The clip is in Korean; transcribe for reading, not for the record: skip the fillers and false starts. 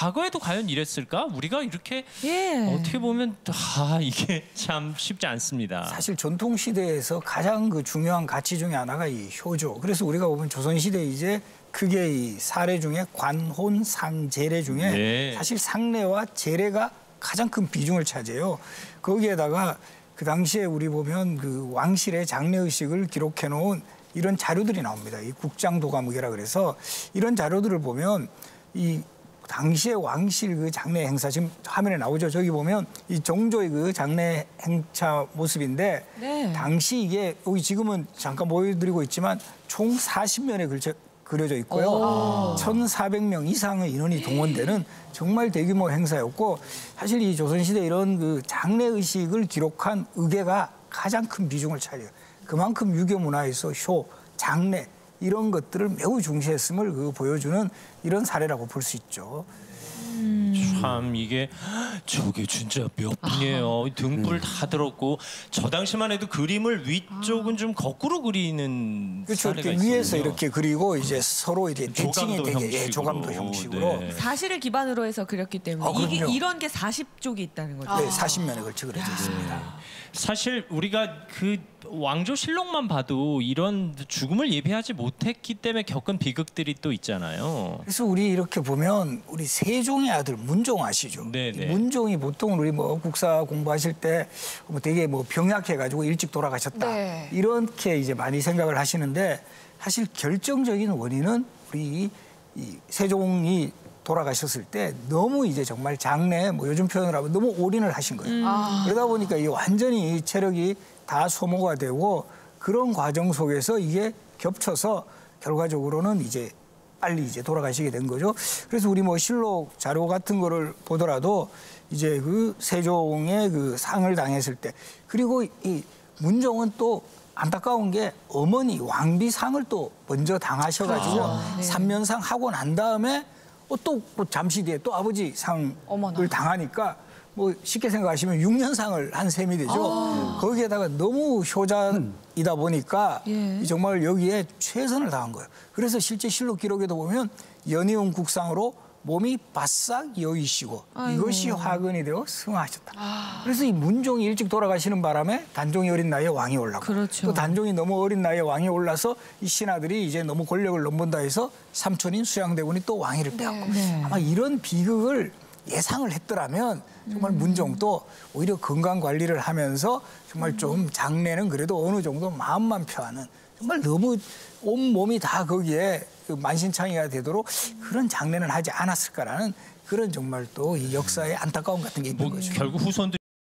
과거에도 과연 이랬을까? 우리가 이렇게 어떻게 보면 이게 참 쉽지 않습니다. 사실 전통 시대에서 가장 그 중요한 가치 중에 하나가 이 효죠. 그래서 우리가 보면 조선 시대 이제 크게 이 사례 중에 관혼, 상, 제례 중에 사실 상례와 제례가 가장 큰 비중을 차지해요. 거기에다가 그 당시에 우리 보면 그 왕실의 장례 의식을 기록해 놓은 이런 자료들이 나옵니다. 이 국장도가묵이라 그래서 이런 자료들을 보면 이 당시의 왕실 그 장례 행사 지금 화면에 나오죠. 저기 보면 이 정조의 그 장례 행차 모습인데 당시 이게 여기 지금은 잠깐 보여드리고 있지만 총 40면에 그려져 있고요. 1,400명 이상의 인원이 동원되는 정말 대규모 행사였고 사실 이 조선시대 이런 그 장례 의식을 기록한 의궤가 가장 큰 비중을 차지해요. 그만큼 유교 문화에서 효, 장례 이런 것들을 매우 중시했음을 그 보여주는 이런 사례라고 볼 수 있죠. 참 이게 저게 진짜 몇 분이에요. 등불 다 들었고 저 당시만 해도 그림을 위쪽은 좀 거꾸로 그리는 그렇죠. 사례가 이렇게 위에서 있어요. 이렇게 그리고 이제 서로 이렇게 대칭이 되게 조감도 형식으로. 사실을 기반으로 해서 그렸기 때문에 이런 게 40쪽이 있다는 거죠. 네, 40면에 걸쳐 그려져 있습니다. 사실 우리가 그 왕조실록만 봐도 이런 죽음을 예비하지 못했기 때문에 겪은 비극들이 또 있잖아요. 그래서 우리 이렇게 보면 우리 세종의 아들 문종 아시죠? 문종이 보통 우리 뭐 국사 공부하실 때 뭐 되게 뭐 병약해가지고 일찍 돌아가셨다 이렇게 이제 많이 생각을 하시는데 사실 결정적인 원인은 우리 이 세종이 돌아가셨을 때 너무 이제 정말 장래에 뭐 요즘 표현을 하면 너무 올인을 하신 거예요. 그러다 보니까 이 완전히 체력이 다 소모가 되고 그런 과정 속에서 이게 겹쳐서 결과적으로는 이제 빨리 이제 돌아가시게 된 거죠. 그래서 우리 뭐 실록 자료 같은 거를 보더라도 이제 그 세종의 그 상을 당했을 때 그리고 이 문종은 또 안타까운 게 어머니 왕비상을 또 먼저 당하셔가지고 삼면상 하고 난 다음에 또 잠시 뒤에 또 아버지 상을 당하니까 뭐 쉽게 생각하시면 6년상을 한 셈이 되죠. 거기에다가 너무 효자이다 보니까 정말 여기에 최선을 다한 거예요. 그래서 실제 실록 기록에도 보면 연이은 국상으로 몸이 바싹 여이시고 이것이 화근이 되어 승하하셨다. 그래서 이 문종이 일찍 돌아가시는 바람에 단종이 어린 나이에 왕이 올라고 또 단종이 너무 어린 나이에 왕이 올라서 이 신하들이 이제 너무 권력을 넘본다 해서 삼촌인 수양대군이 또 왕위를 빼앗고 아마 이런 비극을 예상을 했더라면 정말 문종도 오히려 건강 관리를 하면서 정말 좀 장래는 그래도 어느 정도 마음만 표하는 정말 너무 온몸이 다 거기에 만신창이가 되도록 그런 장래는 하지 않았을까라는 그런 정말 또 이 역사의 안타까움 같은 게 있는 거죠. 결국 후손들이